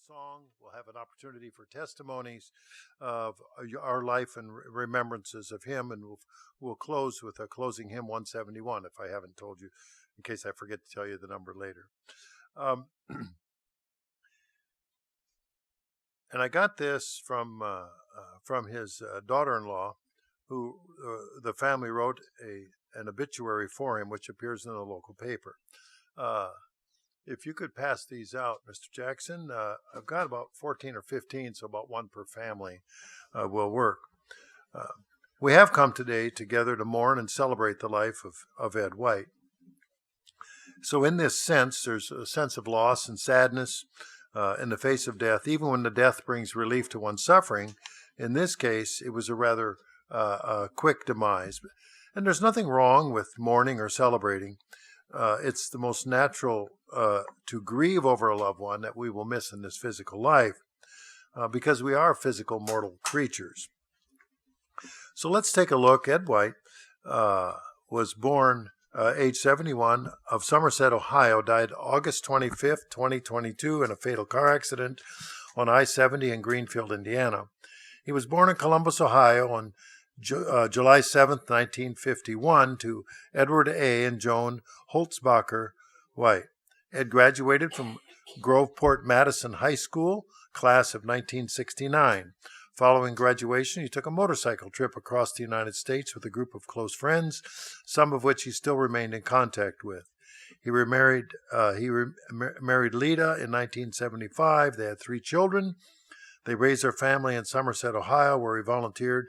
song. We'll have an opportunity for testimonies of our life and remembrances of him, and we'll close with a closing hymn 171, if I haven't told you, in case I forget to tell you the number later. And I got this from his daughter-in-law, who the family wrote an obituary for him, which appears in a local paper. If you could pass these out, Mr. Jackson, I've got about 14 or 15, so about one per family will work. We have come today together to mourn and celebrate the life of Ed White. So in this sense, there's a sense of loss and sadness in the face of death, even when the death brings relief to one's suffering. In this case, it was a rather quick demise. And there's nothing wrong with mourning or celebrating. It's the most natural to grieve over a loved one that we will miss in this physical life because we are physical mortal creatures. So let's take a look. Ed White was born age 71 of Somerset, Ohio, died August 25th, 2022 in a fatal car accident on I-70 in Greenfield, Indiana. He was born in Columbus, Ohio on July 7th, 1951 to Edward A. and Joan Holtzbacher White. Ed graduated from Groveport Madison High School, class of 1969. Following graduation, he took a motorcycle trip across the United States with a group of close friends, some of which he still remained in contact with. He remarried Lita in 1975. They had 3 children. They raised their family in Somerset, Ohio, where he volunteered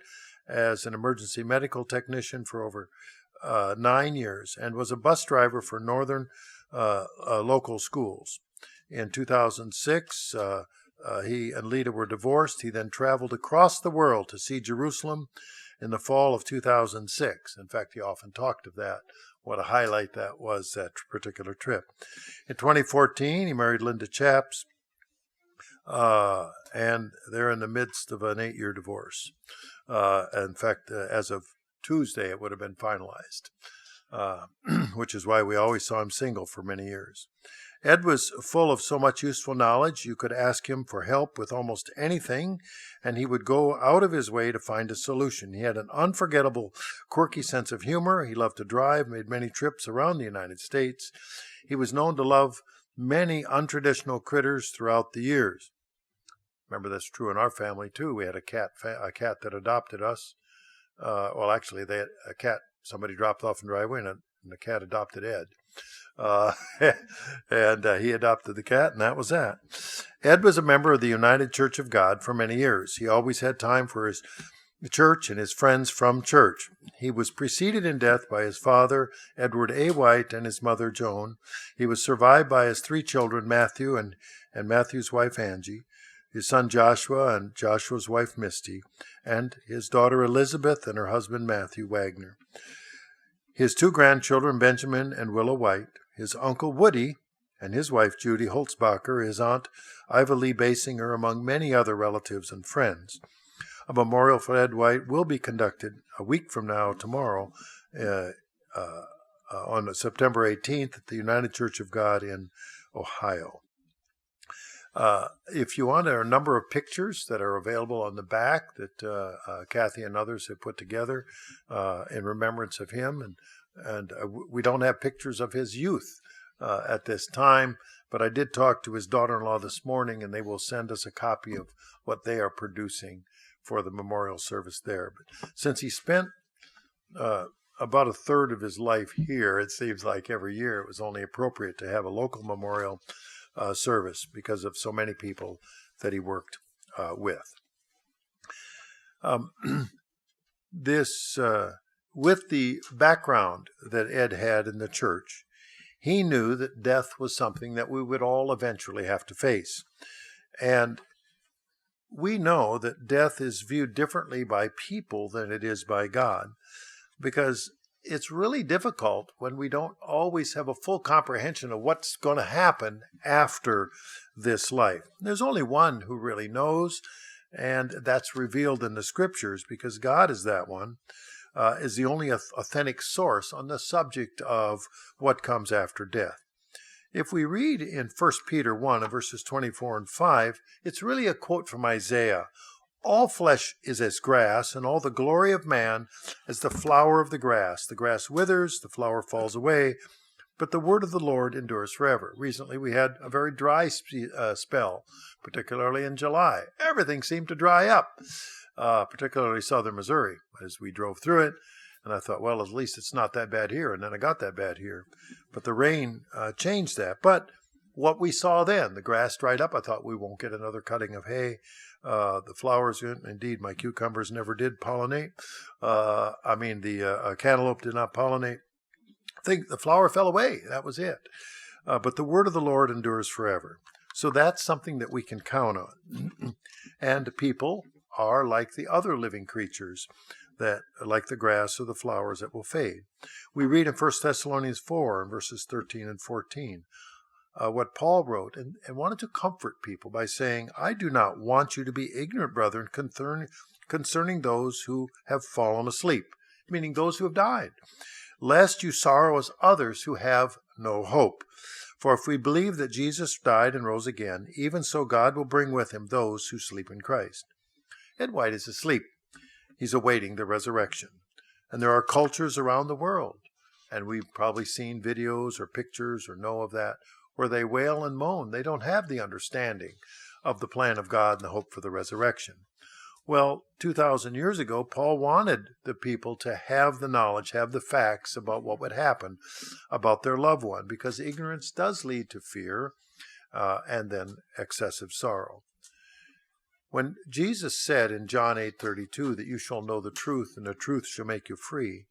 as an emergency medical technician for over 9 years and was a bus driver for northern local schools. In 2006, he and Lita were divorced. He then traveled across the world to see Jerusalem in the fall of 2006. In fact, he often talked of that, what a highlight that was, that particular trip. In 2014, he married Linda Chaps, and they're in the midst of an 8-year divorce. In fact, as of Tuesday, it would have been finalized, which is why we always saw him single for many years. Ed was full of so much useful knowledge, you could ask him for help with almost anything, and he would go out of his way to find a solution. He had an unforgettable, quirky sense of humor. He loved to drive, made many trips around the United States. He was known to love many untraditional critters throughout the years. Remember, that's true in our family, too. We had a cat that adopted us. Well, actually, they had a cat somebody dropped off in the driveway, and the cat adopted Ed. And he adopted the cat, and that was that. Ed was a member of the United Church of God for many years. He always had time for his church and his friends from church. He was preceded in death by his father, Edward A. White, and his mother, Joan. He was survived by his 3 children, Matthew and Matthew's wife, Angie, his son Joshua and Joshua's wife Misty, and his daughter Elizabeth and her husband Matthew Wagner. His 2 grandchildren, Benjamin and Willow White, his uncle Woody and his wife Judy Holtzbacher, his aunt Iva Lee Basinger, among many other relatives and friends. A memorial for Ed White will be conducted a week from now, tomorrow, on September 18th at the United Church of God in Ohio. If you want, there are a number of pictures that are available on the back that Kathy and others have put together in remembrance of him. And we don't have pictures of his youth at this time, but I did talk to his daughter-in-law this morning, and they will send us a copy of what they are producing for the memorial service there. But since he spent about a third of his life here, it seems like every year it was only appropriate to have a local memorial service because of so many people that he worked with. With the background that Ed had in the church, he knew that death was something that we would all eventually have to face. And we know that death is viewed differently by people than it is by God, because it's really difficult when we don't always have a full comprehension of what's going to happen after this life. There's only one who really knows, and that's revealed in the scriptures, because God is that one, is the only authentic source on the subject of what comes after death. If we read in 1 Peter 1, verses 24 and 5, it's really a quote from Isaiah. All flesh is as grass, and all the glory of man as the flower of the grass. The grass withers, the flower falls away, but the word of the Lord endures forever. Recently, we had a very dry spell, particularly in July. Everything seemed to dry up, particularly southern Missouri, as we drove through it. And I thought, well, at least it's not that bad here. And then it got that bad here. But the rain changed that. But what we saw then, the grass dried up. I thought we won't get another cutting of hay. The flowers, indeed, my cucumbers never did pollinate. The cantaloupe did not pollinate. I think the flower fell away. That was it. But the word of the Lord endures forever. So that's something that we can count on. And people are like the other living creatures, that like the grass or the flowers that will fade. We read in 1 Thessalonians 4, verses 13 and 14, what Paul wrote and wanted to comfort people by saying, I do not want you to be ignorant, brethren, concerning those who have fallen asleep, meaning those who have died, lest you sorrow as others who have no hope. For if we believe that Jesus died and rose again, even so God will bring with him those who sleep in Christ. Ed White is asleep. He's awaiting the resurrection. And there are cultures around the world, and we've probably seen videos or pictures or know of that, where they wail and moan. They don't have the understanding of the plan of God and the hope for the resurrection. Well, 2,000 years ago, Paul wanted the people to have the knowledge, have the facts about what would happen about their loved one, because ignorance does lead to fear and then excessive sorrow. When Jesus said in John 8:32 that you shall know the truth and the truth shall make you free,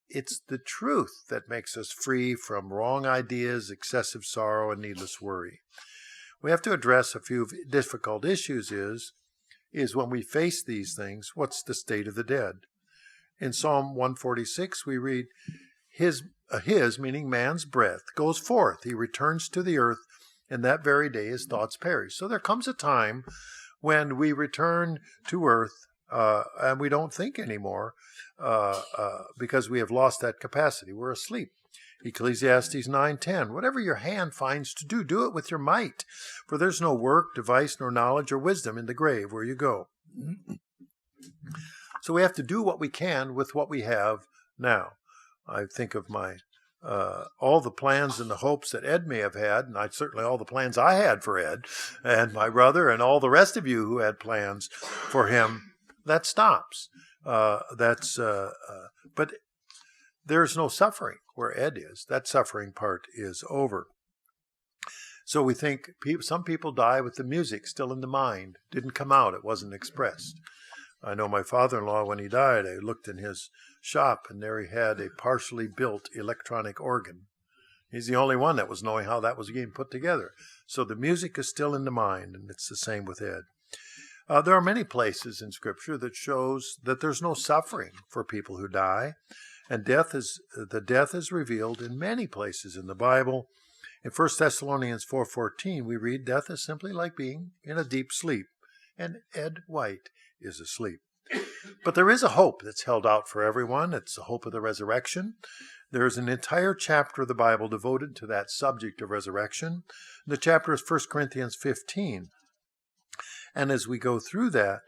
it's the truth that makes us free from wrong ideas, excessive sorrow, and needless worry. We have to address a few difficult issues is when we face these things, what's the state of the dead? In Psalm 146, we read, his, meaning man's breath, goes forth. He returns to the earth, and that very day his thoughts perish. So there comes a time when we return to earth and we don't think anymore because we have lost that capacity. We're asleep. Ecclesiastes 9:10, whatever your hand finds to do, do it with your might. For there's no work, device, nor knowledge or wisdom in the grave where you go. So we have to do what we can with what we have now. I think of my all the plans and the hopes that Ed may have had, and certainly all the plans I had for Ed and my brother and all the rest of you who had plans for him. That stops. But there's no suffering where Ed is. That suffering part is over. So we think some people die with the music still in the mind. Didn't come out. It wasn't expressed. I know my father-in-law, when he died, I looked in his shop, and there he had a partially built electronic organ. He's the only one that was knowing how that was being put together. So the music is still in the mind, and it's the same with Ed. There are many places in Scripture that shows that there's no suffering for people who die, and the death is revealed in many places in the Bible. In 1 Thessalonians 4:14, we read, death is simply like being in a deep sleep, and Ed White is asleep. But there is a hope that's held out for everyone. It's the hope of the resurrection. There is an entire chapter of the Bible devoted to that subject of resurrection. The chapter is 1 Corinthians 15. And as we go through that,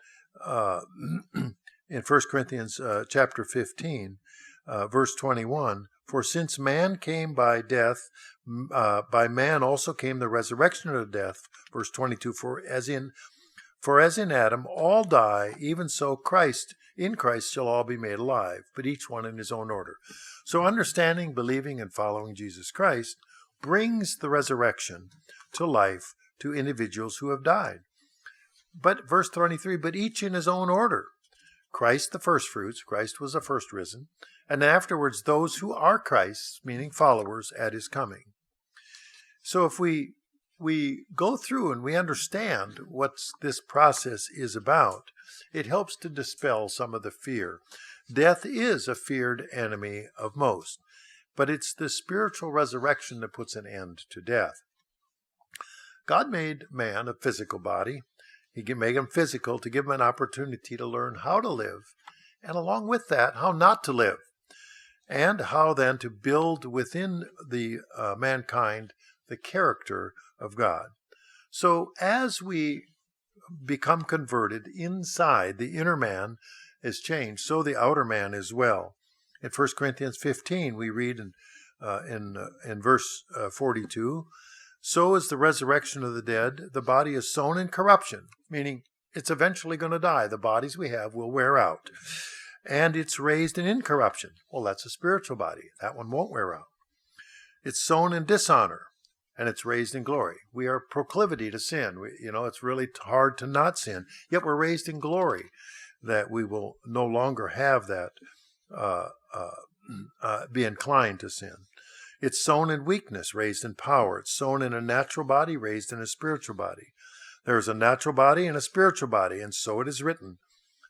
in 1 Corinthians chapter 15, verse 21, for since man came by death, by man also came the resurrection of death. Verse 22, for as in Adam all die, even so in Christ shall all be made alive, but each one in his own order. So understanding, believing, and following Jesus Christ brings the resurrection to life to individuals who have died. But verse 23, but each in his own order. Christ the first fruits, Christ was the first risen, and afterwards those who are Christ's, meaning followers, at his coming. So if we go through and we understand what this process is about, it helps to dispel some of the fear. Death is a feared enemy of most, but it's the spiritual resurrection that puts an end to death. God made man a physical body. He can make him physical to give him an opportunity to learn how to live, and along with that, how not to live, and how then to build within the mankind the character of God. So as we become converted inside, the inner man is changed, so the outer man as well. In 1 Corinthians 15, we read in verse 42, so is the resurrection of the dead. The body is sown in corruption, meaning it's eventually going to die. The bodies we have will wear out. And it's raised in incorruption. Well, that's a spiritual body. That one won't wear out. It's sown in dishonor, and it's raised in glory. We are proclivity to sin. It's really hard to not sin. Yet we're raised in glory, that we will no longer have that be inclined to sin. It's sown in weakness, raised in power. It's sown in a natural body, raised in a spiritual body. There is a natural body and a spiritual body, and so it is written.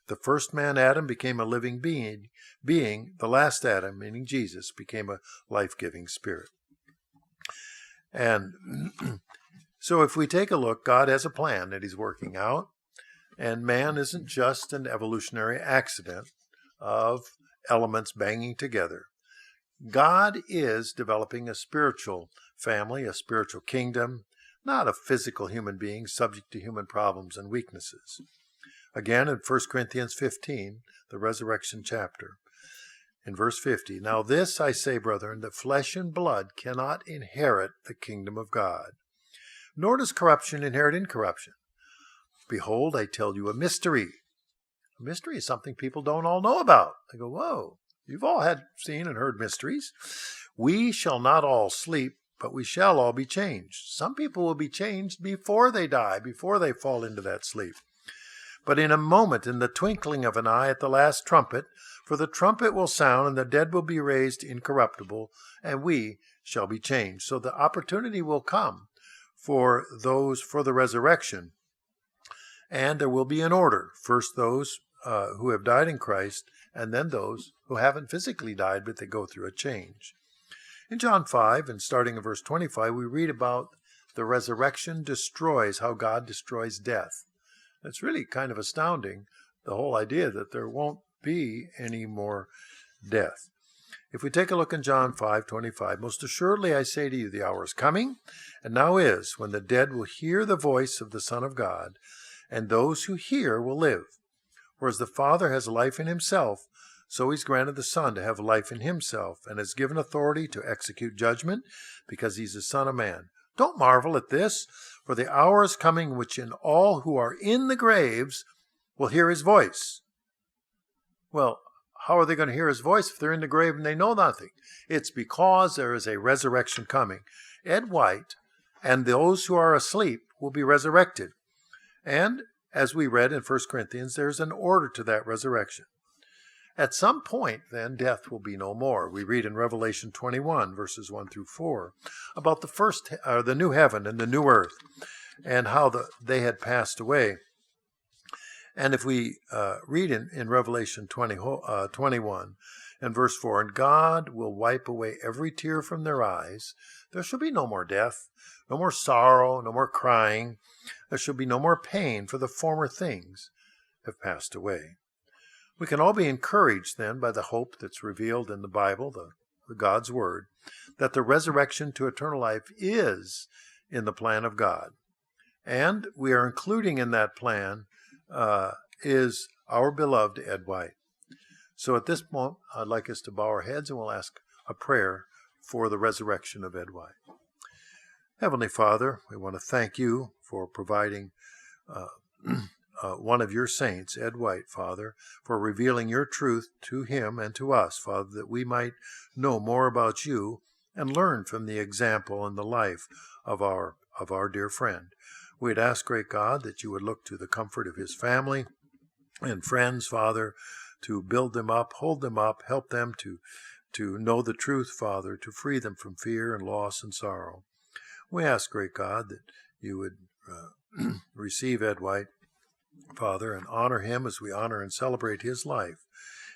The first man, Adam, became a living being. The last Adam, meaning Jesus, became a life-giving spirit. And so if we take a look, God has a plan that he's working out, and man isn't just an evolutionary accident of elements banging together. God is developing a spiritual family, a spiritual kingdom, not a physical human being subject to human problems and weaknesses. Again, in 1 Corinthians 15, the resurrection chapter, in verse 50, now this I say, brethren, that flesh and blood cannot inherit the kingdom of God, nor does corruption inherit incorruption. Behold, I tell you a mystery. A mystery is something people don't all know about. They go, whoa, you've all seen and heard mysteries. We shall not all sleep, but we shall all be changed. Some people will be changed before they die, before they fall into that sleep. But in a moment, in the twinkling of an eye, at the last trumpet, for the trumpet will sound, and the dead will be raised incorruptible, and we shall be changed. So the opportunity will come for the resurrection, and there will be an order. First those who have died in Christ, and then those who haven't physically died, but they go through a change. In John 5, and starting in verse 25, we read about the resurrection destroys, how God destroys death. It's really kind of astounding, the whole idea that there won't be any more death. If we take a look in John 5:25, most assuredly I say to you, the hour is coming, and now is, when the dead will hear the voice of the Son of God, and those who hear will live. Whereas the Father has life in himself, so he's granted the Son to have life in himself, and has given authority to execute judgment, because he's the Son of Man. Don't marvel at this, for the hour is coming which in all who are in the graves will hear his voice. Well, how are they going to hear his voice if they're in the grave and they know nothing? It's because there is a resurrection coming. Ed White and those who are asleep will be resurrected. And as we read in 1 Corinthians, there's an order to that resurrection. At some point, then, death will be no more. We read in Revelation 21, verses 1 through 4, about the new heaven and the new earth, and how they had passed away. And if we read in Revelation 21 and verse 4, and God will wipe away every tear from their eyes. There shall be no more death, no more sorrow, no more crying. There shall be no more pain, for the former things have passed away. We can all be encouraged then by the hope that's revealed in the Bible, the God's Word, that the resurrection to eternal life is in the plan of God. And we are including in that plan is our beloved Ed White. So at this moment, I'd like us to bow our heads and we'll ask a prayer for the resurrection of Ed White. Heavenly Father, we want to thank you for providing one of your saints, Ed White, Father, for revealing your truth to him and to us, Father, that we might know more about you and learn from the example and the life of our dear friend. We'd ask, great God, that you would look to the comfort of his family and friends, Father, to build them up, hold them up, help them to know the truth, Father, to free them from fear and loss and sorrow. We ask, great God, that you would receive Ed White, Father, and honor him as we honor and celebrate his life.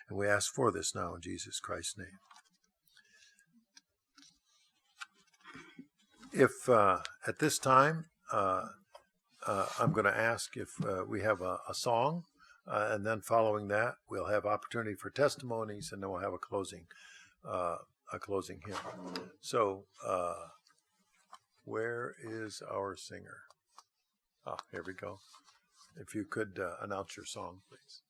And we ask for this now in Jesus Christ's name. If at this time, I'm going to ask if we have a song, and then following that, we'll have opportunity for testimonies, and then we'll have a closing hymn. So Where is our singer? Ah, here we go. If you could announce your song, please.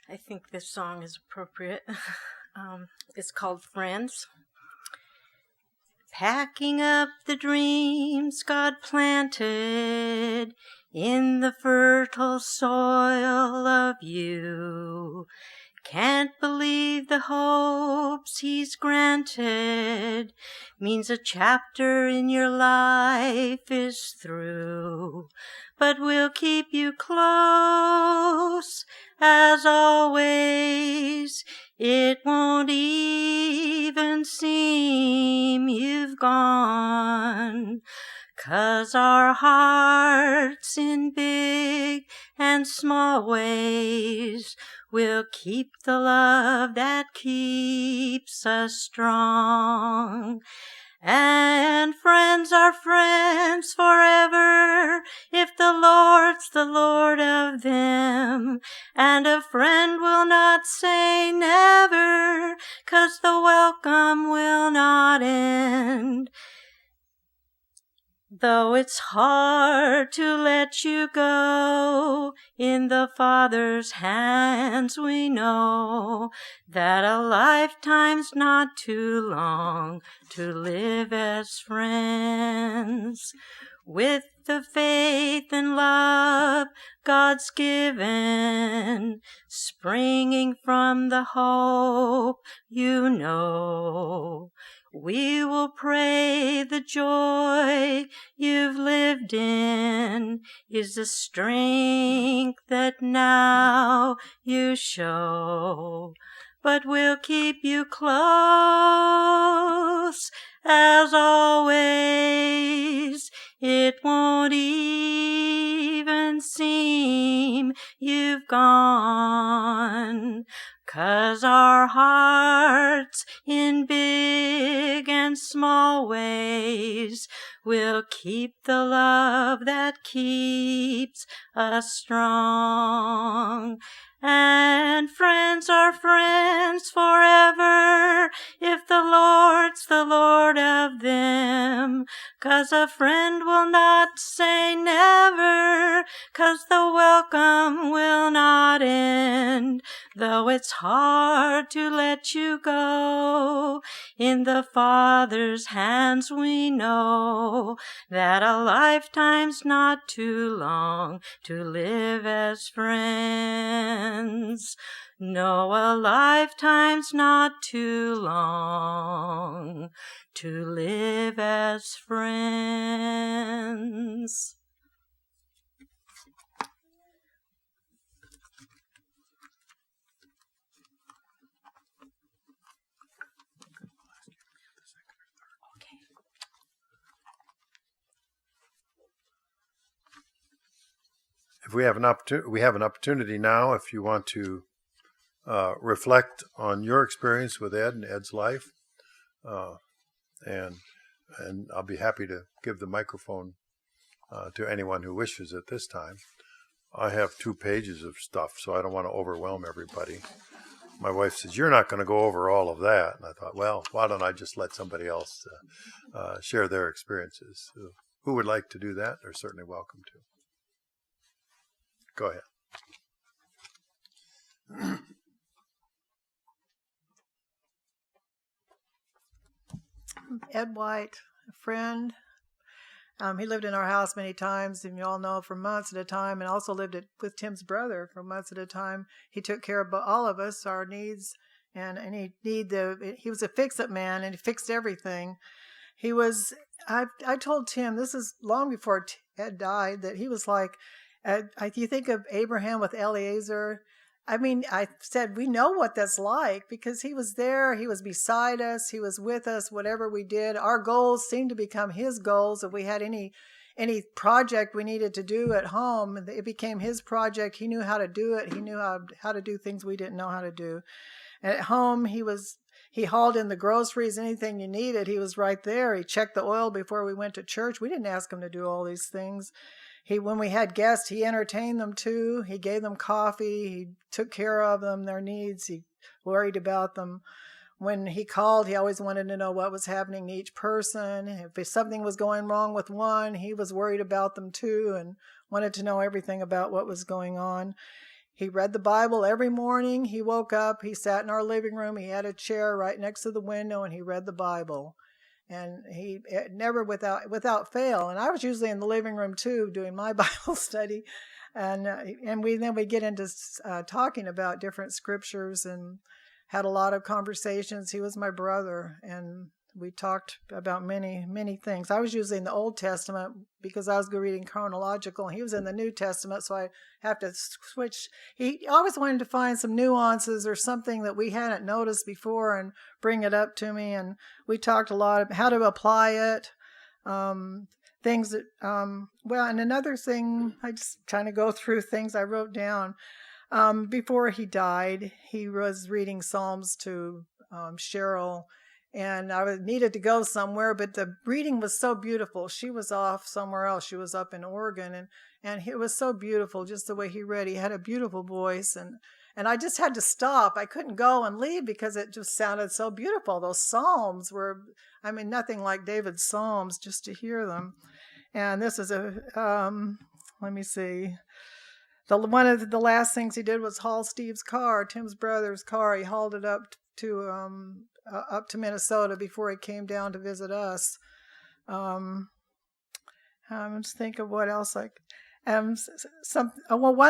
I think this song is appropriate. It's called Friends. Packing up the dreams God planted in the fertile soil of you. Can't believe the hopes He's granted means a chapter in your life is through. But we'll keep you close as always. It won't even seem you've gone, 'cause our hearts in big and small ways will keep the love that keeps us strong. And friends are friends forever if the Lord's the Lord of them. And a friend will not say never, 'cause the welcome will not end. Though it's hard to let you go, in the Father's hands we know that a lifetime's not too long to live as friends. With the faith and love God's given, springing from the hope you know, we will pray the joy you've lived in is the strength that now you show. But we'll keep you close as always. It won't even seem you've gone, 'cause our hearts in big and small ways will keep the love that keeps us strong. And friends are friends forever if the Lord's the Lord of them. 'Cause a friend will not say never, 'cause the welcome will not end. Though it's hard to let you go, in the Father's hands we know that a lifetime's not too long to live as friends. No, a lifetime's not too long to live as friends. If we have an opportunity now, if you want to reflect on your experience with Ed and Ed's life, and I'll be happy to give the microphone to anyone who wishes at this time. I have 2 pages of stuff, so I don't want to overwhelm everybody. My wife says, "You're not going to go over all of that." And I thought, well, why don't I just let somebody else share their experiences? Who would like to do that? They're certainly welcome to. Go ahead. Ed White, a friend. He lived in our house many times, and you all know, for months at a time, and also lived with Tim's brother for months at a time. He took care of all of us, our needs, and he was a fix-it man, and he fixed everything. I told Tim, this is long before Ed died, that he was like, you think of Abraham with Eliezer. I mean, I said, we know what that's like because he was there. He was beside us. He was with us, whatever we did. Our goals seemed to become his goals. If we had any project we needed to do at home, it became his project. He knew how to do it. He knew how to do things we didn't know how to do. And at home, he hauled in the groceries, anything you needed. He was right there. He checked the oil before we went to church. We didn't ask him to do all these things. When we had guests, he entertained them too. He gave them coffee. He took care of them, their needs. He worried about them. When he called, he always wanted to know what was happening to each person. If something was going wrong with one, he was worried about them too and wanted to know everything about what was going on. He read the Bible every morning. He woke up, he sat in our living room, he had a chair right next to the window, and he read the Bible. And he never without fail. And I was usually in the living room too, doing my Bible study. And we get into talking about different scriptures and had a lot of conversations. He was my brother, and we talked about many, many things. I was usually in the Old Testament because I was reading chronological, and he was in the New Testament, so I have to switch. He always wanted to find some nuances or something that we hadn't noticed before and bring it up to me, and we talked a lot about how to apply it, things that, and another thing, I just kind of go through things I wrote down. Before he died, he was reading Psalms to Cheryl, and I needed to go somewhere, but the reading was so beautiful. She was off somewhere else. She was up in Oregon, and it was so beautiful, just the way he read. He had a beautiful voice, and I just had to stop. I couldn't go and leave because it just sounded so beautiful. Those Psalms were, nothing like David's Psalms, just to hear them. And this is let me see. One of the last things he did was haul Steve's car, Tim's brother's car. He hauled it up to Minnesota before he came down to visit us. I'm just thinking of what else. One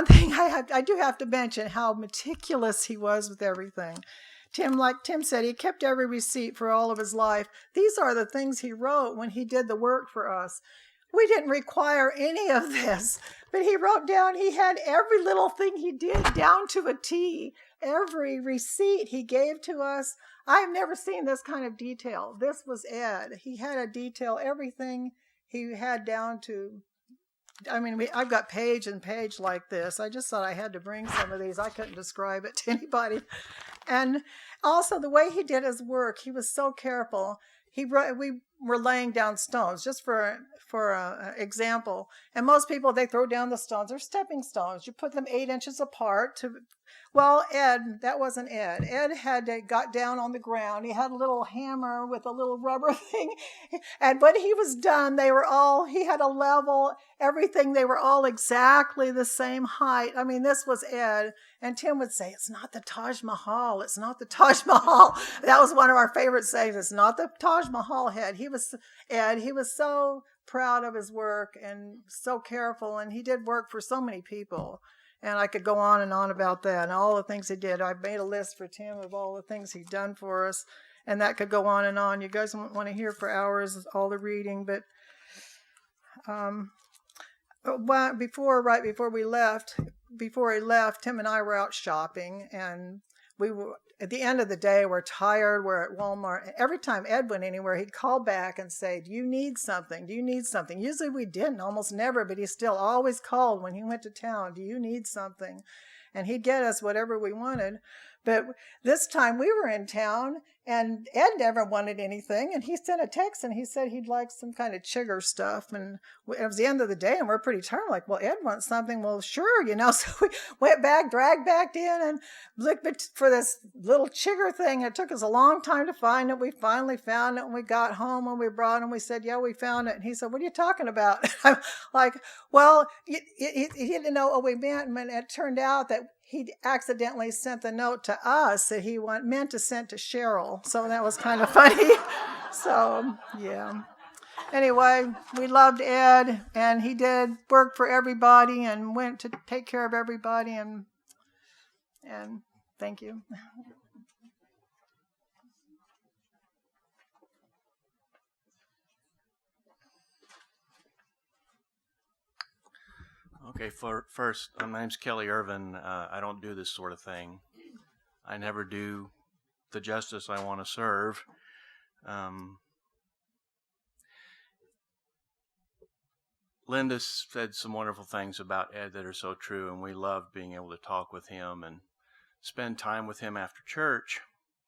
thing I do have to mention how meticulous he was with everything. Like Tim said, he kept every receipt for all of his life. These are the things he wrote when he did the work for us. We didn't require any of this, but he wrote down, he had every little thing he did down to a T. Every receipt he gave to us. I've never seen this kind of detail. This was Ed. He had a detail, everything he had down to. I've got page and page like this. I just thought I had to bring some of these. I couldn't describe it to anybody. And also the way he did his work, he was so careful. We were laying down stones, just for example. And most people, they throw down the stones. They're stepping stones. You put them 8 inches apart. Well, Ed, that wasn't Ed. Ed got down on the ground. He had a little hammer with a little rubber thing. And when he was done, he had a level, everything. They were all exactly the same height. This was Ed. And Tim would say, it's not the Taj Mahal. It's not the Taj Mahal. That was one of our favorite sayings. It's not the Taj Mahal head. He was so proud of his work and so careful. And he did work for so many people. And I could go on and on about that and all the things he did. I made a list for Tim of all the things he'd done for us. And that could go on and on. You guys won't want to hear for hours all the reading. But right before he left, Tim and I were out shopping. And we were, at the end of the day, we're tired. We're at Walmart. Every time Ed went anywhere, he'd call back and say, do you need something? Do you need something? Usually we didn't, almost never, but he still always called when he went to town. Do you need something? And he'd get us whatever we wanted. But this time we were in town, and Ed never wanted anything. And he sent a text, and he said he'd like some kind of chigger stuff. And it was the end of the day, and we're pretty tired. Like, well, Ed wants something. Well, sure, So we went back, dragged back in, and looked for this little chigger thing. It took us a long time to find it. We finally found it, and we got home, and we brought it, we said, yeah, we found it. And he said, what are you talking about? I'm like, well, he didn't know what we meant. And it turned out that he accidentally sent the note to us that he meant to send to Cheryl. So that was kind of funny. So, yeah. Anyway, we loved Ed, and he did work for everybody and went to take care of everybody. And thank you. Okay, first, my name's Kelly Irvin. I don't do this sort of thing. I never do the justice I want to serve. Linda said some wonderful things about Ed that are so true, and we love being able to talk with him and spend time with him after church.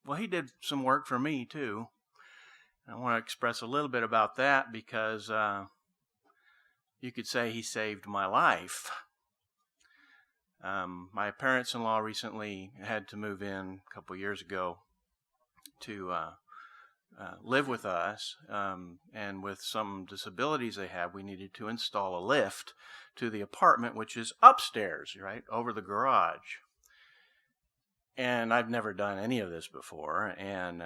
Well, he did some work for me too. I want to express a little bit about that because you could say he saved my life. My parents-in-law recently had to move in a couple years ago to live with us, and with some disabilities they have, we needed to install a lift to the apartment, which is upstairs, right, over the garage. And I've never done any of this before, and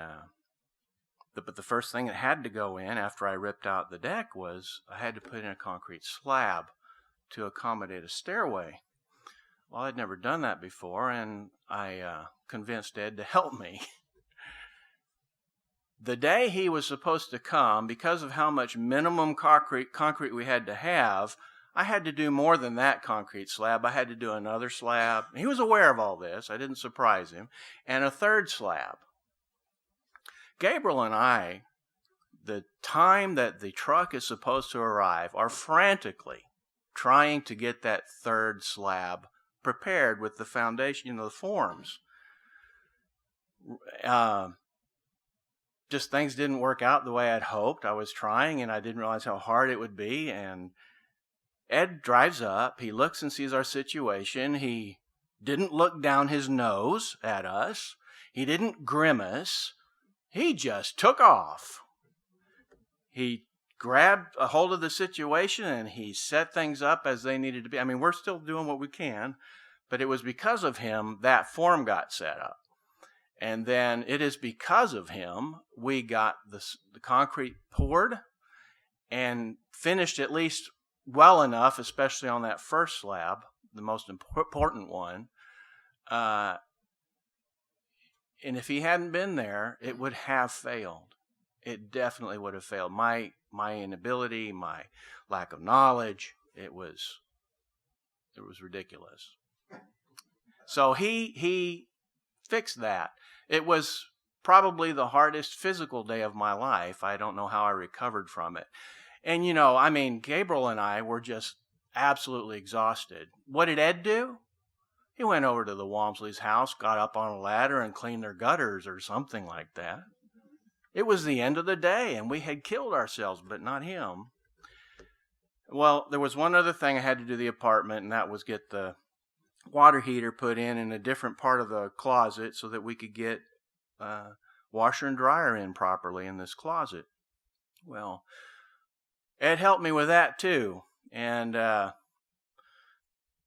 but the first thing that had to go in after I ripped out the deck was I had to put in a concrete slab to accommodate a stairway. Well, I'd never done that before, and I convinced Ed to help me. The day he was supposed to come, because of how much minimum concrete we had to have, I had to do more than that concrete slab. I had to do another slab. He was aware of all this. I didn't surprise him. And a third slab. Gabriel and I, the time that the truck is supposed to arrive, are frantically trying to get that third slab prepared with the foundation, the forms. Just things didn't work out the way I'd hoped. I was trying, and I didn't realize how hard it would be. And Ed drives up. He looks and sees our situation. He didn't look down his nose at us. He didn't grimace. He just took off. He grabbed a hold of the situation, and he set things up as they needed to be. I mean, we're still doing what we can, but it was because of him that form got set up. And then it is because of him we got the concrete poured and finished at least well enough, especially on that first slab, the most important one. And if he hadn't been there, it would have failed. It definitely would have failed. My inability, my lack of knowledge, it was ridiculous. So he fixed that. It was probably the hardest physical day of my life. I don't know how I recovered from it. And, Gabriel and I were just absolutely exhausted. What did Ed do? He went over to the Walmsley's house, got up on a ladder, and cleaned their gutters or something like that. It was the end of the day, and we had killed ourselves, but not him. Well, there was one other thing I had to do to the apartment, and that was get the water heater put in a different part of the closet so that we could get washer and dryer in properly in this closet. Well, Ed helped me with that too. And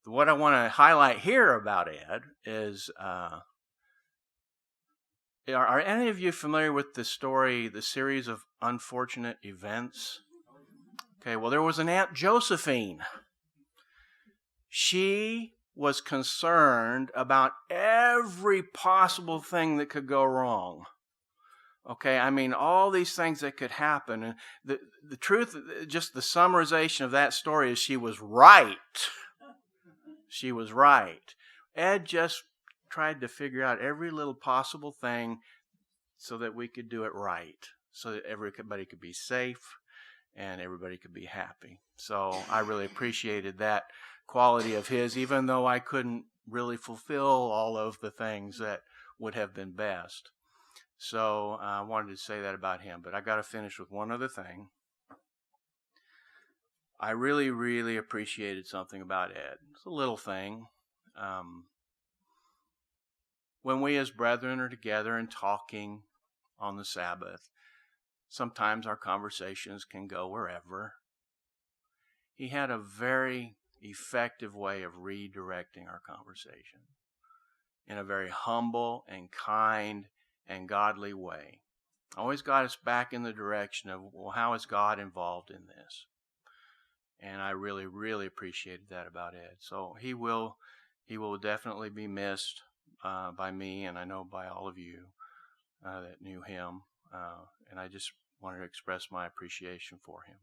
what I want to highlight here about Ed is, are any of you familiar with the story, the series of unfortunate events? Okay, well, there was an Aunt Josephine. She was concerned about every possible thing that could go wrong. Okay, all these things that could happen. And the truth, just the summarization of that story is she was right. She was right. Ed just tried to figure out every little possible thing so that we could do it right, so that everybody could be safe and everybody could be happy. So I really appreciated that quality of his, even though I couldn't really fulfill all of the things that would have been best. So I wanted to say that about him, but I got to finish with one other thing. I really, really appreciated something about Ed. It's a little thing. When we as brethren are together and talking on the Sabbath, sometimes our conversations can go wherever. He had a very effective way of redirecting our conversation in a very humble and kind and godly way. Always got us back in the direction of, well, how is God involved in this? And I really, really appreciated that about Ed. So he will definitely be missed by me, and I know by all of you that knew him. And I just wanted to express my appreciation for him.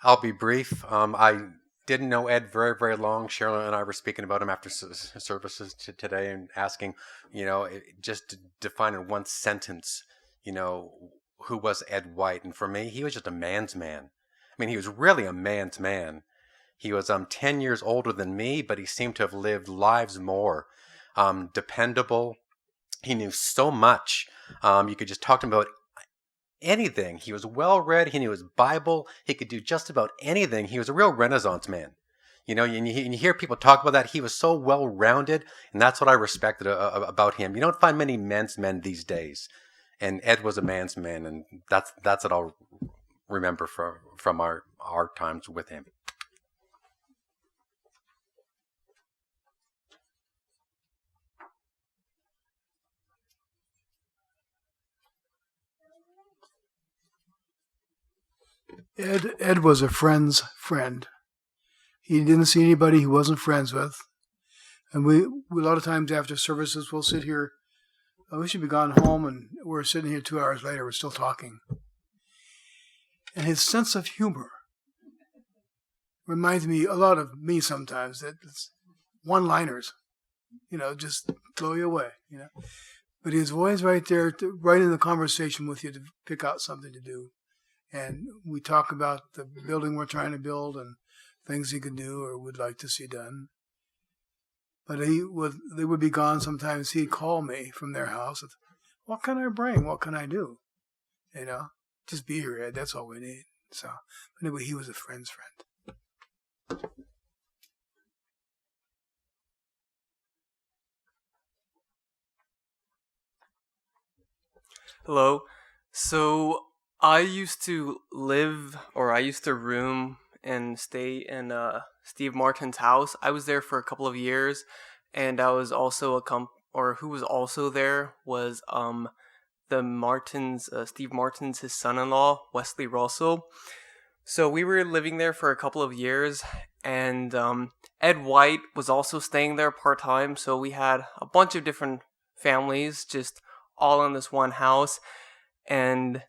I'll be brief. I didn't know Ed very, very long. Cheryl and I were speaking about him after services today and asking, just to define in one sentence, who was Ed White? And for me, he was just a man's man. I mean, he was really a man's man. He was 10 years older than me, but he seemed to have lived lives more. Dependable. He knew so much. You could just talk to him about anything. He was well read. He knew his Bible. He could do just about anything. He was a real Renaissance man. You know, and you hear people talk about that. He was so well rounded, and that's what I respected about him. You don't find many men's men these days, and Ed was a man's man, and that's what I'll remember from our times with him. Ed was a friend's friend. He didn't see anybody he wasn't friends with. And we a lot of times after services, we'll sit here. We should be gone home, and we're sitting here 2 hours later. We're still talking. And his sense of humor reminds me a lot of me sometimes. That it's one-liners, just blow you away, But he's always right there, right in the conversation with you to pick out something to do. And we talk about the building we're trying to build and things he could do or would like to see done. But they would be gone sometimes. He'd call me from their house. What can I bring? What can I do? Just be here, Ed. That's all we need. So, anyway, he was a friend's friend. Hello. So I used to room and stay in Steve Martin's house. I was there for a couple of years, and I was also who was also there was Steve Martin's his son-in-law, Wesley Russell. So we were living there for a couple of years, and Ed White was also staying there part-time. So we had a bunch of different families just all in this one house. And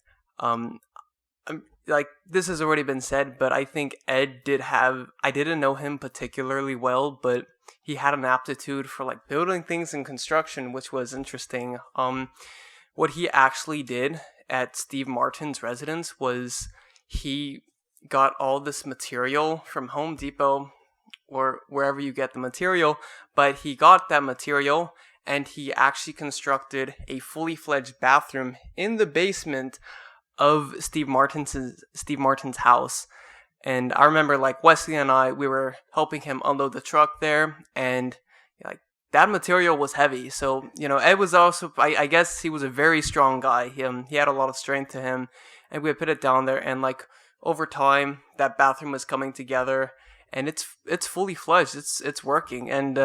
like this has already been said, but I think Ed I didn't know him particularly well, but he had an aptitude for like building things in construction, which was interesting. What he actually did at Steve Martin's residence was he got all this material from Home Depot or wherever you get the material, but he got that material and he actually constructed a fully fledged bathroom in the basement of Steve Martin's house. And I remember like Wesley and we were helping him unload the truck there, and like that material was heavy. So, Ed was also, I guess he was a very strong guy. He had a lot of strength to him, and we would put it down there, and like over time that bathroom was coming together, and it's fully fledged. It's working, and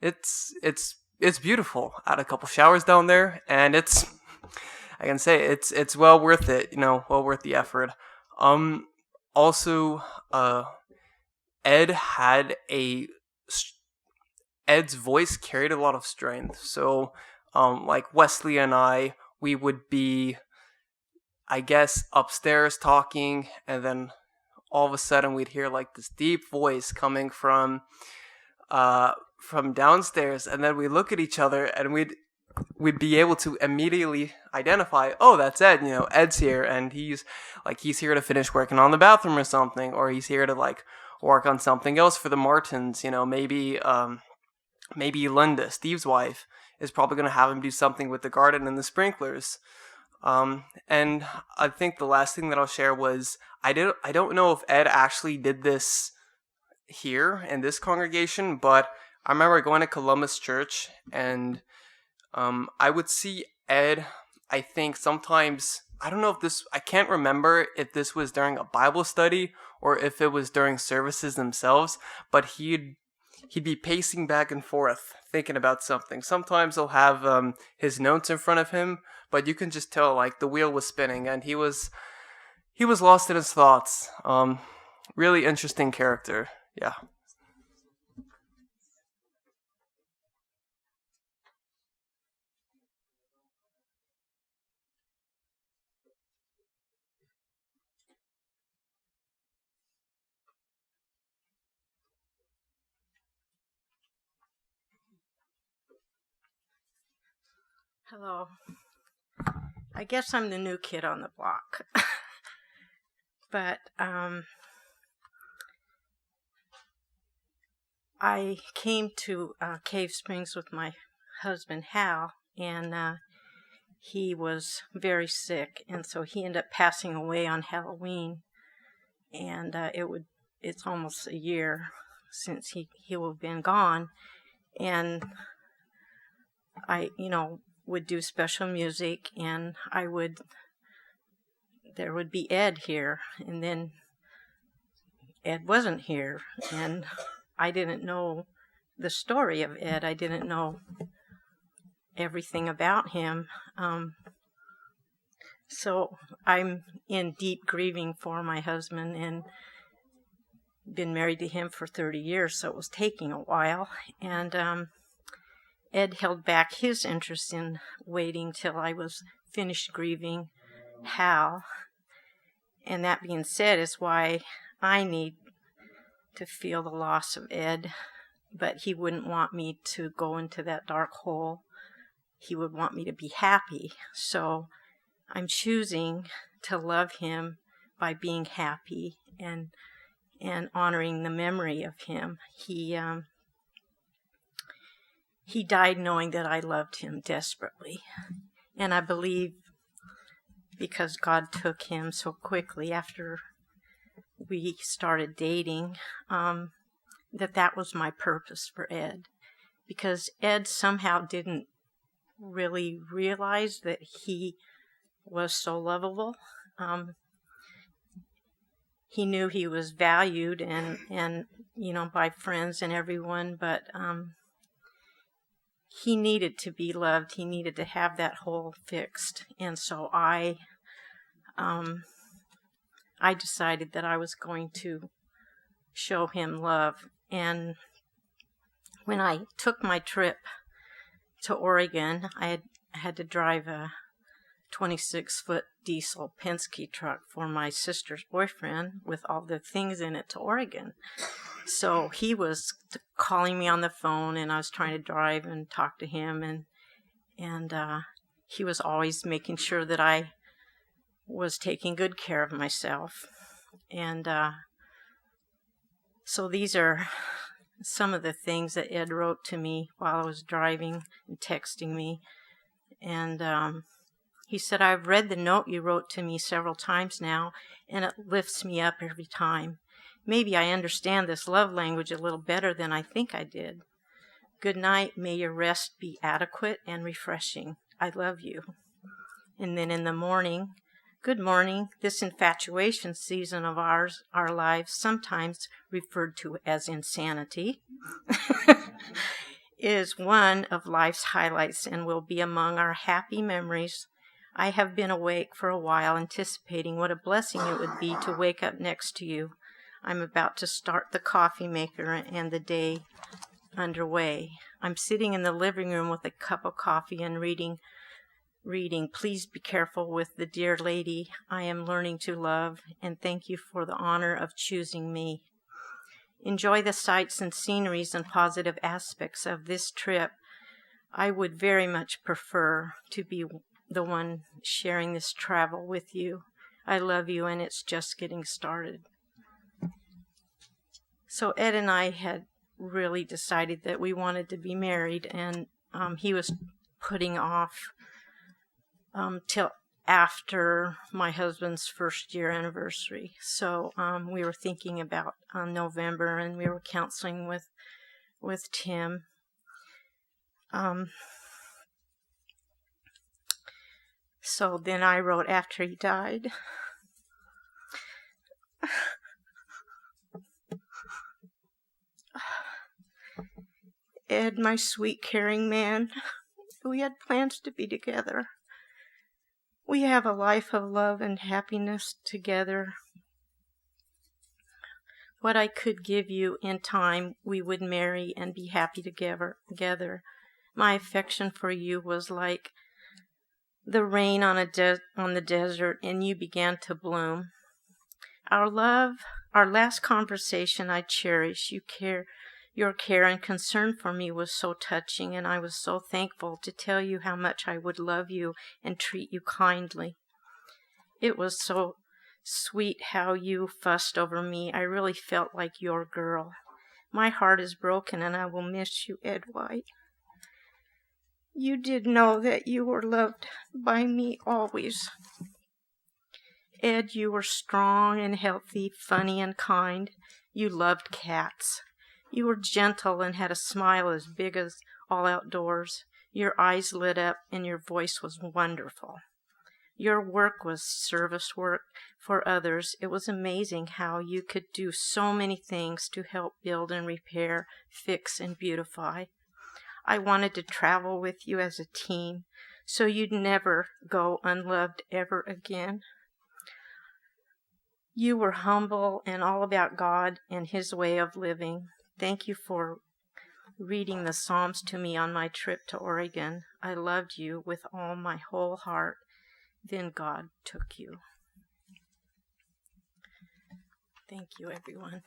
it's beautiful. I had a couple showers down there, and I can say it's well worth it, well worth the effort. Also, Ed's voice carried a lot of strength. So, like Wesley and we would be, I guess, upstairs talking, and then all of a sudden we'd hear like this deep voice coming from downstairs, and then we look at each other, and we'd be able to immediately identify, oh, that's Ed, Ed's here, and he's here to finish working on the bathroom or something, or he's here to like work on something else for the Martins, maybe Linda, Steve's wife, is probably going to have him do something with the garden and the sprinklers. And I think the last thing that I'll share was, I don't know if Ed actually did this here in this congregation, but I remember going to Columbus Church, and I would see Ed, I think sometimes, I don't know if I can't remember if this was during a Bible study or if it was during services themselves, but he'd be pacing back and forth, thinking about something. Sometimes he'll have his notes in front of him, but you can just tell like the wheel was spinning, and he was lost in his thoughts. Really interesting character. Yeah. Hello. I guess I'm the new kid on the block. But I came to Cave Springs with my husband, Hal, and he was very sick, and so he ended up passing away on Halloween. And it's almost a year since he will have been gone. And I, would do special music, and there would be Ed here, and then Ed wasn't here, and I didn't know the story of Ed. I didn't know everything about him. So I'm in deep grieving for my husband, and been married to him for 30 years, so it was taking a while. And Ed held back his interest in waiting till I was finished grieving Hal. And that being said is why I need to feel the loss of Ed, but he wouldn't want me to go into that dark hole. He would want me to be happy. So I'm choosing to love him by being happy and honoring the memory of him. He died knowing that I loved him desperately. And I believe because God took him so quickly after we started dating, that was my purpose for Ed. Because Ed somehow didn't really realize that he was so lovable. He knew he was valued and by friends and everyone, but he needed to be loved. He needed to have that hole fixed. And so I decided that I was going to show him love. And when I took my trip to Oregon, I had to drive a 26-foot diesel Penske truck for my sister's boyfriend with all the things in it to Oregon. So he was calling me on the phone, and I was trying to drive and talk to him, and he was always making sure that I was taking good care of myself. And so these are some of the things that Ed wrote to me while I was driving and texting me. And he said, "I've read the note you wrote to me several times now, and it lifts me up every time. Maybe I understand this love language a little better than I think I did. Good night. May your rest be adequate and refreshing. I love you." And then in the morning, "Good morning. This infatuation season of our lives, sometimes referred to as insanity, is one of life's highlights and will be among our happy memories. I have been awake for a while, anticipating what a blessing it would be to wake up next to you. I'm about to start the coffee maker and the day underway. I'm sitting in the living room with a cup of coffee and reading, Please be careful with the dear lady I am learning to love, and thank you for the honor of choosing me. Enjoy the sights and sceneries and positive aspects of this trip. I would very much prefer to be the one sharing this travel with you. I love you, and it's just getting started." So Ed and I had really decided that we wanted to be married, and he was putting off till after my husband's first year anniversary. So we were thinking about November, and we were counseling with Tim. So then I wrote after he died. "Ed, my sweet, caring man, we had plans to be together. We have a life of love and happiness together. What I could give you in time, we would marry and be happy together. My affection for you was like the rain on the desert, and you began to bloom. Our last conversation I cherish. Your care and concern for me was so touching, and I was so thankful to tell you how much I would love you and treat you kindly. It was so Sweet, how you fussed over me. I really felt like your girl. My heart is broken, and I will miss you, Ed White. You did know that you were loved by me always. Ed, you were strong and healthy, funny and kind. You loved cats. You were gentle and had a smile as big as all outdoors. Your eyes lit up and your voice was wonderful. Your work was service work for others. It was amazing how you could do so many things to help build and repair, fix and beautify. I wanted to travel with you as a team so you'd never go unloved ever again. You were humble and all about God and His way of living. Thank you for reading the Psalms to me on my trip to Oregon. I loved you with all my whole heart. Then God took you. Thank you, everyone.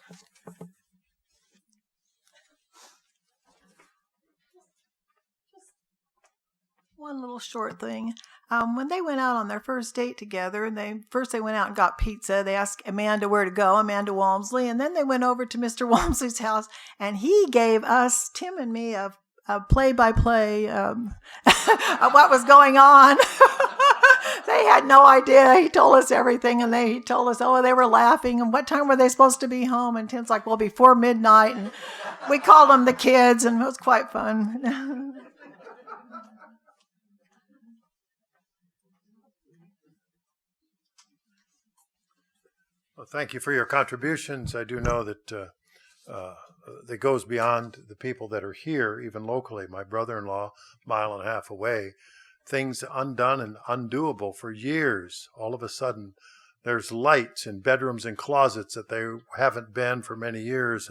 One little short thing. When they went out on their first date together, and they went out and got pizza. They asked Amanda where to go, Amanda Walmsley, and then they went over to Mr. Walmsley's house, and he gave us, Tim and me, a play-by-play of what was going on. They had no idea. He told us everything, and he told us, they were laughing, and what time were they supposed to be home? And Tim's like, before midnight, and we called them the kids, and it was quite fun. Well, thank you for your contributions. I do know that that goes beyond the people that are here, even locally. My brother-in-law, mile and a half away, things undone and undoable for years. All of a sudden, there's lights in bedrooms and closets that they haven't been for many years,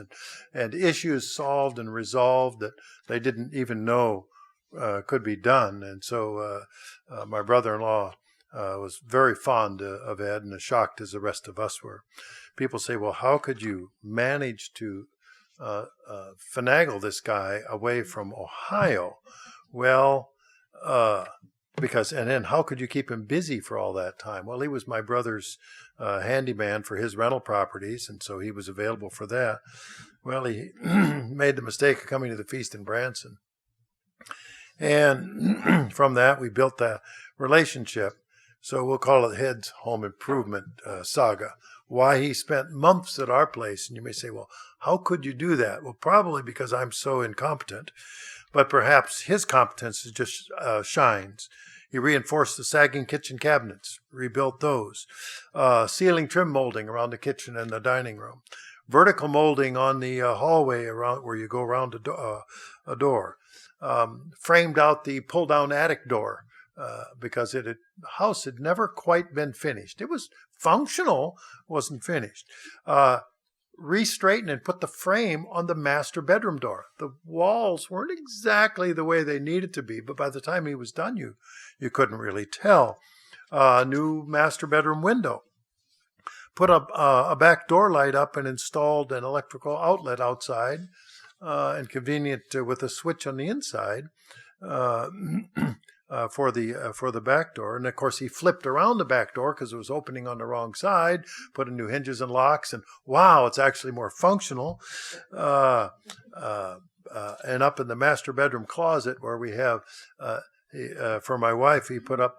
and issues solved and resolved that they didn't even know could be done. And so my brother-in-law was very fond of Ed and as shocked as the rest of us were. People say, well, how could you manage to finagle this guy away from Ohio? Well, and then how could you keep him busy for all that time? Well, he was my brother's handyman for his rental properties, and so he was available for that. Well, he made the mistake of coming to the feast in Branson. And from that, we built that relationship. So we'll call it Ed's home improvement saga. Why he spent months at our place. And you may say, well, how could you do that? Well, probably because I'm so incompetent. But perhaps his competence just shines. He reinforced the sagging kitchen cabinets, rebuilt those. Ceiling trim molding around the kitchen and the dining room. Vertical molding on the hallway around where you go around a door. Framed out the pull-down attic door. Because the house had never quite been finished. It was functional, wasn't finished. Re-straighten and put the frame on the master bedroom door. The walls weren't exactly the way they needed to be, but by the time he was done, you couldn't really tell. New master bedroom window. Put a back door light up and installed an electrical outlet outside, and convenient with a switch on the inside. For the back door. And of course he flipped around the back door because it was opening on the wrong side, put in new hinges and locks, and wow, it's actually more functional. And up in the master bedroom closet where we have, for my wife, he put up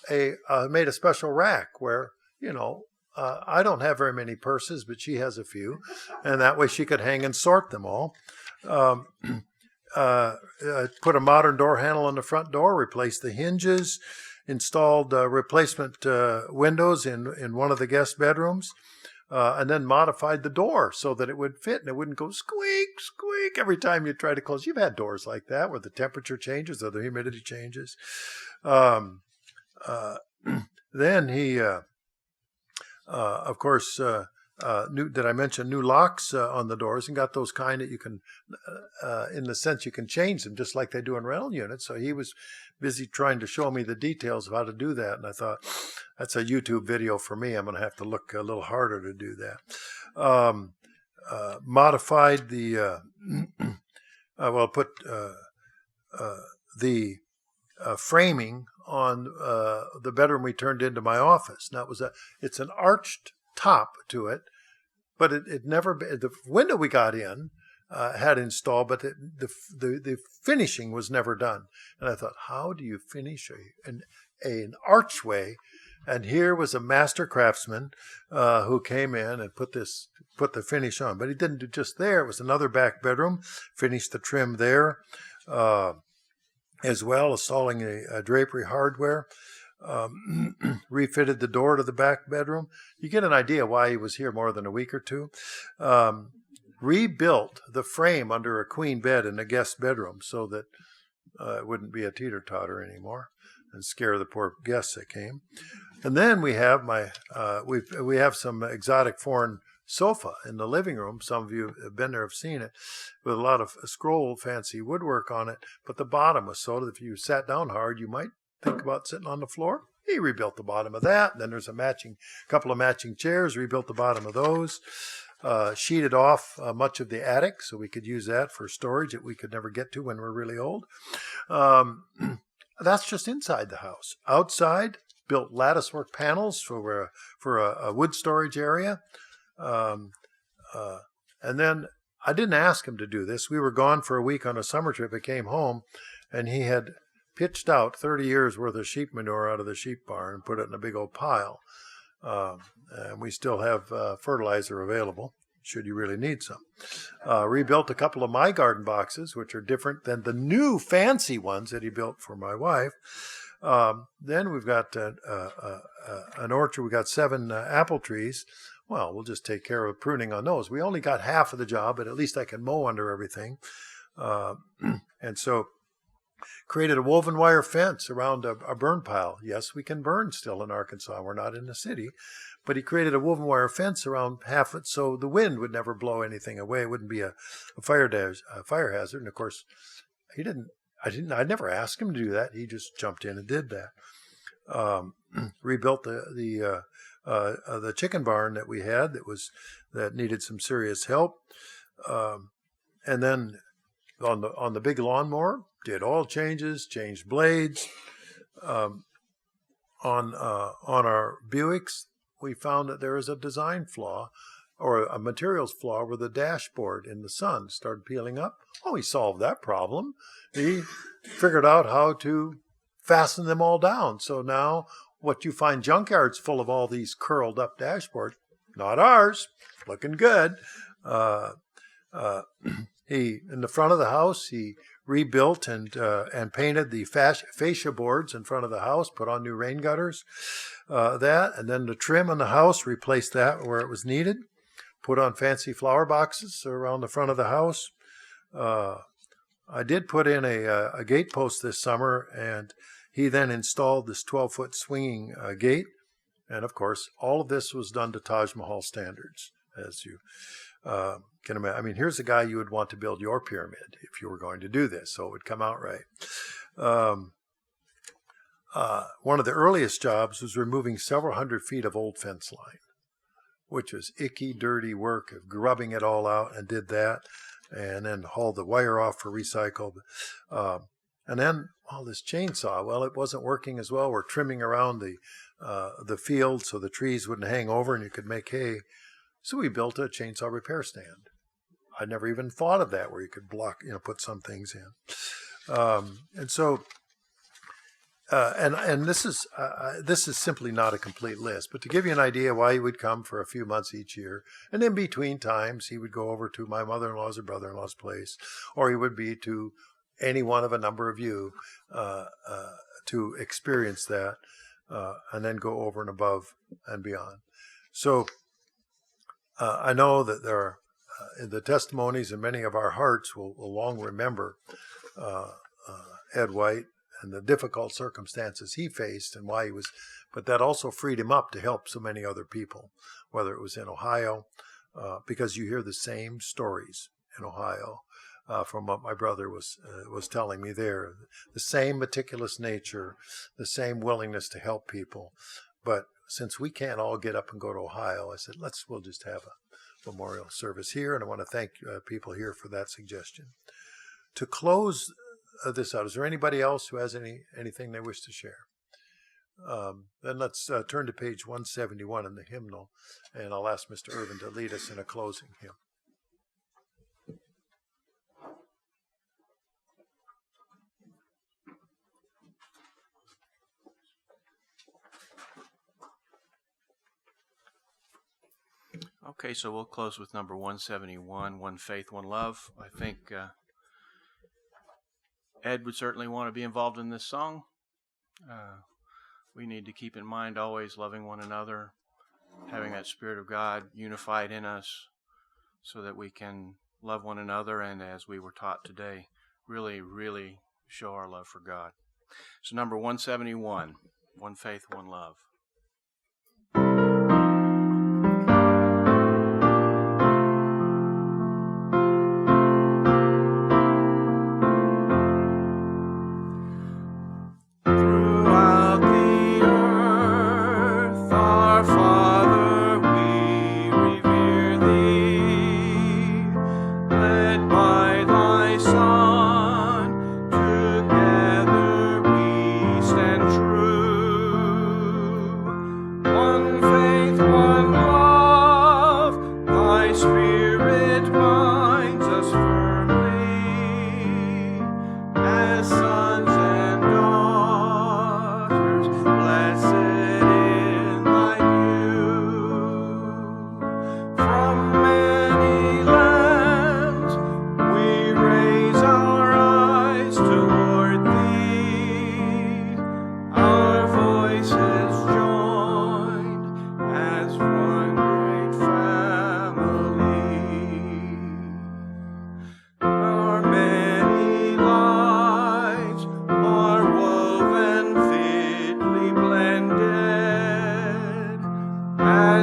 made a special rack where, I don't have very many purses, but she has a few, and that way she could hang and sort them all. Put a modern door handle on the front door, replaced the hinges, installed replacement windows in one of the guest bedrooms, and then modified the door so that it would fit and it wouldn't go squeak, squeak every time you try to close. You've had doors like that where the temperature changes or the humidity changes. Then he, of course, did I mention new locks on the doors, and got those kind that you can, in the sense you can change them just like they do in rental units. So he was busy trying to show me the details of how to do that. And I thought, that's a YouTube video for me. I'm going to have to look a little harder to do that. Modified the, put the framing on the bedroom we turned into my office. Now it's an arched top to it, but it never, the window we got in had installed, but the finishing was never done. And I thought, how do you finish an archway? And here was a master craftsman who came in and put the finish on. But he didn't do just there. It was another back bedroom, finished the trim there, as well, installing a drapery hardware. Refitted the door to the back bedroom. You get an idea why he was here more than a week or two. Rebuilt the frame under a queen bed in the guest bedroom so that it wouldn't be a teeter-totter anymore and scare the poor guests that came. And then we have we have some exotic foreign sofa in the living room. Some of you have been there, have seen it, with a lot of scroll fancy woodwork on it. But the bottom was so that if you sat down hard, you might think about sitting on the floor. He rebuilt the bottom of that. Then there's a couple of matching chairs, rebuilt the bottom of those. Sheeted off much of the attic so we could use that for storage that we could never get to when we're really old. That's just inside the house. Outside, built latticework panels for a wood storage area. And then I didn't ask him to do this. We were gone for a week on a summer trip. I came home, and he had pitched out 30 years worth of sheep manure out of the sheep barn and put it in a big old pile. And we still have fertilizer available, should you really need some. Rebuilt a couple of my garden boxes, which are different than the new fancy ones that he built for my wife. Then we've got an orchard. We've got 7 apple trees. Well, we'll just take care of pruning on those. We only got half of the job, but at least I can mow under everything. And so created a woven wire fence around a burn pile. Yes, we can burn still in Arkansas. We're not in the city. But he created a woven wire fence around half it so the wind would never blow anything away. It wouldn't be a fire hazard. And of course, I never asked him to do that. He just jumped in and did that. Rebuilt the chicken barn that we had that needed some serious help. And then on the big lawnmower, did oil changes, changed blades. On our Buicks, we found that there is a design flaw or a materials flaw where the dashboard in the sun started peeling up. Oh, he solved that problem. He figured out how to fasten them all down. So now what you find junkyards full of all these curled up dashboards, not ours, looking good. He, in the front of the house, he rebuilt and painted the fascia boards in front of the house, put on new rain gutters, and then the trim on the house, replaced that where it was needed, put on fancy flower boxes around the front of the house. I did put in a gate post this summer, and he then installed this 12-foot swinging gate. And of course, all of this was done to Taj Mahal standards, as you can imagine. I mean, here's a guy you would want to build your pyramid if you were going to do this, so it would come out right. One of the earliest jobs was removing several hundred feet of old fence line, which was icky, dirty work of grubbing it all out, and did that, and then hauled the wire off for recycle. And then, this chainsaw, well, it wasn't working as well. We're trimming around the field so the trees wouldn't hang over and you could make hay. So we built a chainsaw repair stand. I never even thought of that, where you could put some things in. And so, and this is simply not a complete list, but to give you an idea why he would come for a few months each year, and in between times he would go over to my mother-in-law's or brother-in-law's place, or he would be to any one of a number of you to experience that, and then go over and above and beyond. So I know that there are the testimonies, and many of our hearts will long remember Ed White and the difficult circumstances he faced and why he was, but that also freed him up to help so many other people, whether it was in Ohio, because you hear the same stories in Ohio from what my brother was telling me there. The same meticulous nature, the same willingness to help people. But since we can't all get up and go to Ohio, I said, we'll just have a memorial service here, and I want to thank people here for that suggestion. To close this out, is there anybody else who has anything they wish to share? Then let's turn to page 171 in the hymnal, and I'll ask Mr. Irvin to lead us in a closing hymn. Okay, so we'll close with number 171, One Faith, One Love. I think Ed would certainly want to be involved in this song. We need to keep in mind always loving one another, having that Spirit of God unified in us so that we can love one another and, as we were taught today, really, really show our love for God. So number 171, One Faith, One Love.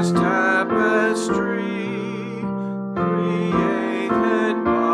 Tapestry created by